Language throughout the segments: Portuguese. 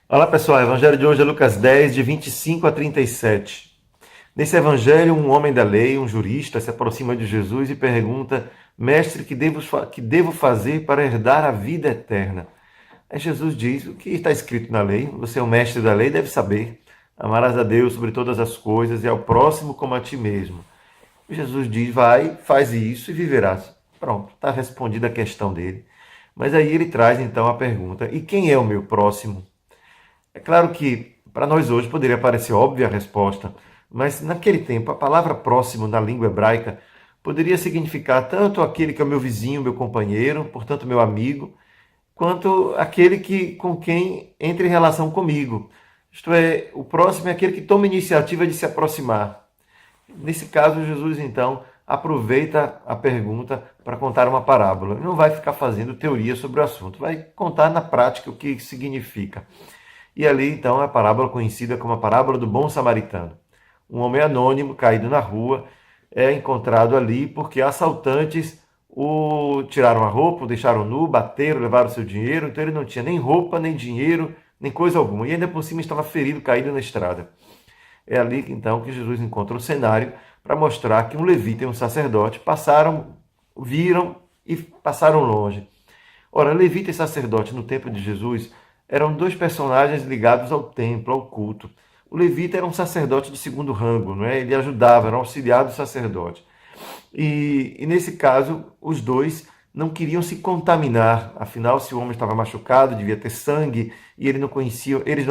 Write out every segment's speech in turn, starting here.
Olá pessoal, o evangelho de hoje é Lucas 10, de 25 a 37. Nesse evangelho, um homem da lei, um jurista, se aproxima de Jesus e pergunta: Mestre, que devo fazer para herdar a vida eterna? Aí Jesus diz: O que está escrito na lei? Você é o mestre da lei, deve saber. Amarás a Deus sobre todas as coisas e ao próximo como a ti mesmo. E Jesus diz: Vai, faz isso e viverás. Pronto, está respondida a questão dele. Mas aí ele traz então a pergunta: E quem é o meu próximo? É claro que para nós hoje poderia parecer óbvia a resposta, mas naquele tempo a palavra próximo na língua hebraica poderia significar tanto aquele que é o meu vizinho, meu companheiro, portanto meu amigo, quanto aquele com quem entra em relação comigo. Isto é, o próximo é aquele que toma iniciativa de se aproximar. Nesse caso, Jesus então aproveita a pergunta para contar uma parábola. Ele não vai ficar fazendo teoria sobre o assunto, vai contar na prática o que significa. E ali, então, a parábola conhecida como a parábola do bom samaritano. Um homem anônimo caído na rua é encontrado ali porque assaltantes o tiraram a roupa, o deixaram nu, bateram, levaram seu dinheiro, então ele não tinha nem roupa, nem dinheiro, nem coisa alguma. E ainda por cima estava ferido, caído na estrada. É ali, então, que Jesus encontra o cenário para mostrar que um levita e um sacerdote viram e passaram longe. Ora, levita e sacerdote no tempo de Jesus eram dois personagens ligados ao templo, ao culto. O levita era um sacerdote de segundo rango, não é? Ele ajudava, era um auxiliar do sacerdote. E nesse caso, os dois não queriam se contaminar. Afinal, se o homem estava machucado, devia ter sangue, e eles não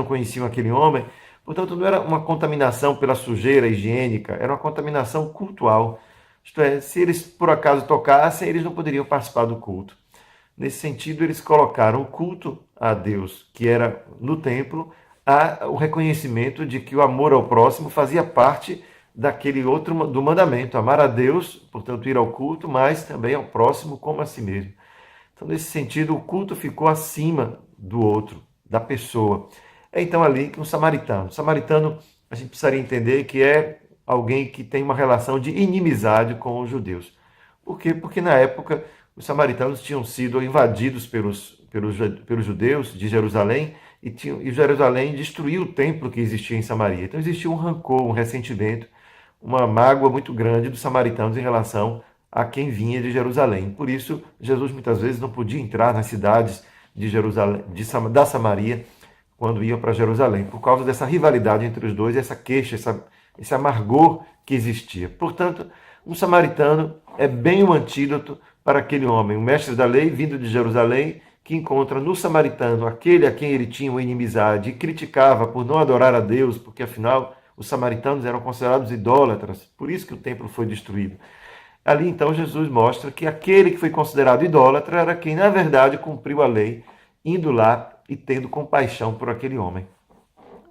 conheciam aquele homem. Portanto, não era uma contaminação pela sujeira higiênica, era uma contaminação cultual. Isto é, se eles por acaso tocassem, eles não poderiam participar do culto. Nesse sentido, eles colocaram o culto a Deus, que era no templo, o reconhecimento de que o amor ao próximo fazia parte daquele outro do mandamento, amar a Deus, portanto ir ao culto, mas também ao próximo como a si mesmo. Então, nesse sentido, o culto ficou acima do outro, da pessoa. É então ali que um samaritano. O samaritano, a gente precisaria entender que é alguém que tem uma relação de inimizade com os judeus. Por quê? Porque na época os samaritanos tinham sido invadidos pelos judeus de Jerusalém e Jerusalém destruiu o templo que existia em Samaria. Então existia um rancor, um ressentimento, uma mágoa muito grande dos samaritanos em relação a quem vinha de Jerusalém. Por isso, Jesus muitas vezes não podia entrar nas cidades de Jerusalém, da Samaria, quando iam para Jerusalém, por causa dessa rivalidade entre os dois, essa queixa, esse amargor que existia. Portanto, um samaritano é bem o antídoto para aquele homem, um mestre da lei vindo de Jerusalém, que encontra no samaritano aquele a quem ele tinha uma inimizade e criticava por não adorar a Deus, porque afinal os samaritanos eram considerados idólatras, por isso que o templo foi destruído. Ali então Jesus mostra que aquele que foi considerado idólatra era quem na verdade cumpriu a lei, indo lá e tendo compaixão por aquele homem.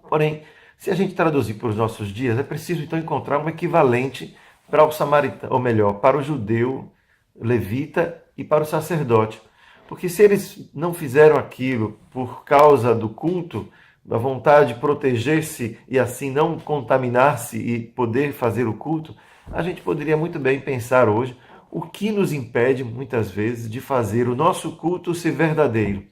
Porém, se a gente traduzir para os nossos dias, é preciso então encontrar um equivalente para o samaritano, ou melhor, para o judeu levita e para o sacerdote. Porque se eles não fizeram aquilo por causa do culto, da vontade de proteger-se e assim não contaminar-se e poder fazer o culto, a gente poderia muito bem pensar hoje o que nos impede, muitas vezes, de fazer o nosso culto ser verdadeiro.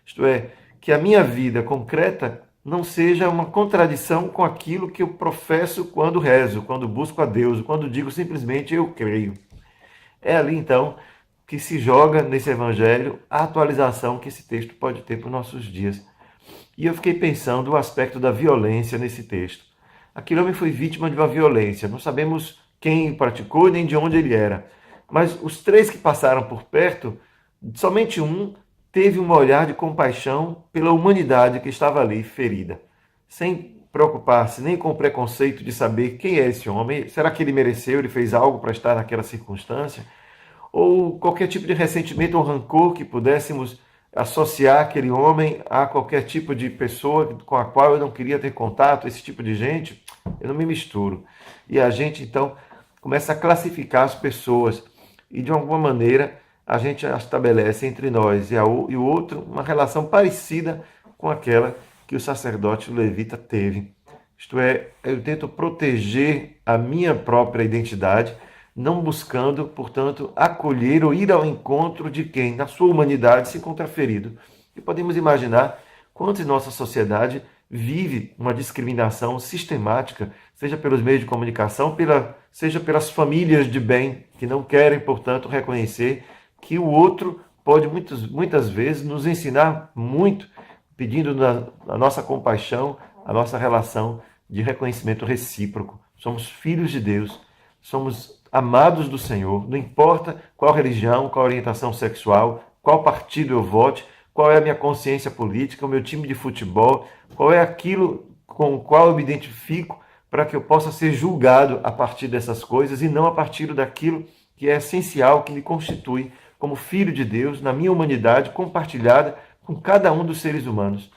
Isto é, que a minha vida concreta não seja uma contradição com aquilo que eu professo quando rezo, quando busco a Deus, quando digo simplesmente eu creio. É ali então que se joga nesse evangelho a atualização que esse texto pode ter para os nossos dias. E eu fiquei pensando o aspecto da violência nesse texto. Aquele homem foi vítima de uma violência, não sabemos quem praticou nem de onde ele era. Mas os três que passaram por perto, somente um teve um olhar de compaixão pela humanidade que estava ali ferida, sem preocupar-se nem com o preconceito de saber quem é esse homem, será que ele mereceu, ele fez algo para estar naquela circunstância, ou qualquer tipo de ressentimento ou rancor que pudéssemos associar aquele homem a qualquer tipo de pessoa com a qual eu não queria ter contato, esse tipo de gente, eu não me misturo. E a gente, então, começa a classificar as pessoas e, de alguma maneira, a gente estabelece entre nós e o outro uma relação parecida com aquela que o sacerdote levita teve. Isto é, eu tento proteger a minha própria identidade, não buscando, portanto, acolher ou ir ao encontro de quem, na sua humanidade, se encontra ferido. E podemos imaginar Quantos em nossa sociedade vive uma discriminação sistemática, seja pelos meios de comunicação, seja pelas famílias de bem, que não querem, portanto, reconhecer que o outro pode muitas vezes nos ensinar muito, pedindo a nossa compaixão, a nossa relação de reconhecimento recíproco. Somos filhos de Deus, somos amados do Senhor, não importa qual religião, qual orientação sexual, qual partido eu vote, qual é a minha consciência política, o meu time de futebol, qual é aquilo com o qual eu me identifico, para que eu possa ser julgado a partir dessas coisas e não a partir daquilo que é essencial, que me constitui como filho de Deus, na minha humanidade compartilhada com cada um dos seres humanos.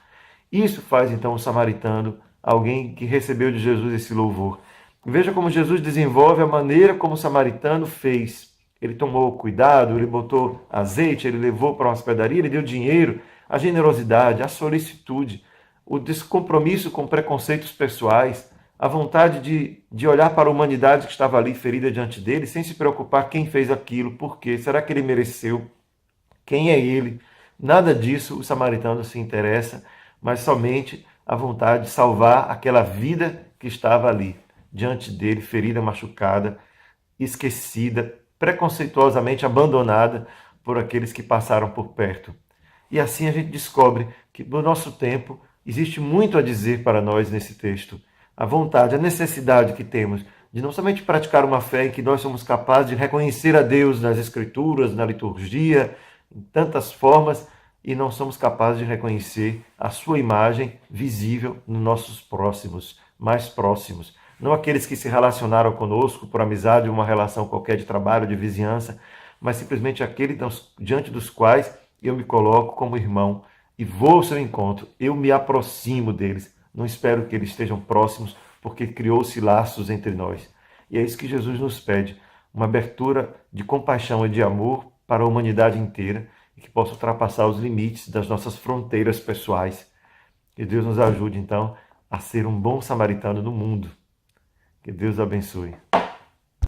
Isso faz então o samaritano alguém que recebeu de Jesus esse louvor. Veja como Jesus desenvolve a maneira como o samaritano fez. Ele tomou cuidado, ele botou azeite, ele levou para uma hospedaria, ele deu dinheiro, a generosidade, a solicitude, o descompromisso com preconceitos pessoais, a vontade de olhar para a humanidade que estava ali ferida diante dele, sem se preocupar quem fez aquilo, por quê, será que ele mereceu, quem é ele. Nada disso o samaritano se interessa, mas somente a vontade de salvar aquela vida que estava ali, diante dele, ferida, machucada, esquecida, preconceituosamente abandonada por aqueles que passaram por perto. E assim a gente descobre que no nosso tempo existe muito a dizer para nós nesse texto. A vontade, a necessidade que temos de não somente praticar uma fé em que nós somos capazes de reconhecer a Deus nas Escrituras, na liturgia, em tantas formas, e não somos capazes de reconhecer a sua imagem visível nos nossos próximos, mais próximos. Não aqueles que se relacionaram conosco por amizade ou uma relação qualquer de trabalho, de vizinhança, mas simplesmente aqueles diante dos quais eu me coloco como irmão e vou ao seu encontro, eu me aproximo deles. Não espero que eles estejam próximos, porque criou-se laços entre nós. E é isso que Jesus nos pede, uma abertura de compaixão e de amor para a humanidade inteira, e que possa ultrapassar os limites das nossas fronteiras pessoais. Que Deus nos ajude, então, a ser um bom samaritano no mundo. Que Deus abençoe.